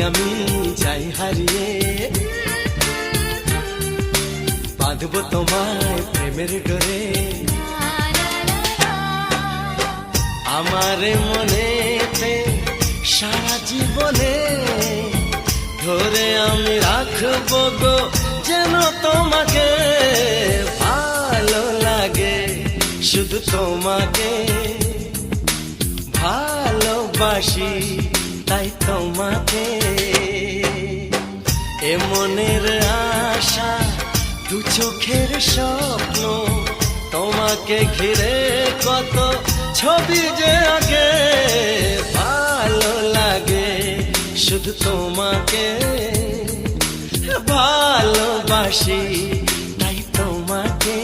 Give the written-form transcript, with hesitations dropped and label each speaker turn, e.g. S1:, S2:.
S1: আমি যাই হারিয়ে, বাঁধবো তোমায় প্রেমের ডোরে। আমার মনেতে সারা জীবনে ধরে আমি রাখবো গো যেন তোমাকে। ভালো লাগে শুধু তোমাকে, ভালোবাসি তাই তোমাকে। এ মনের আশা দু চোখের স্বপ্ন, তোমাকে ঘিরে কত ছবি যে আগে। ভালো লাগে শুধু তোমাকে, ভালোবাসি তাই তোমাকে।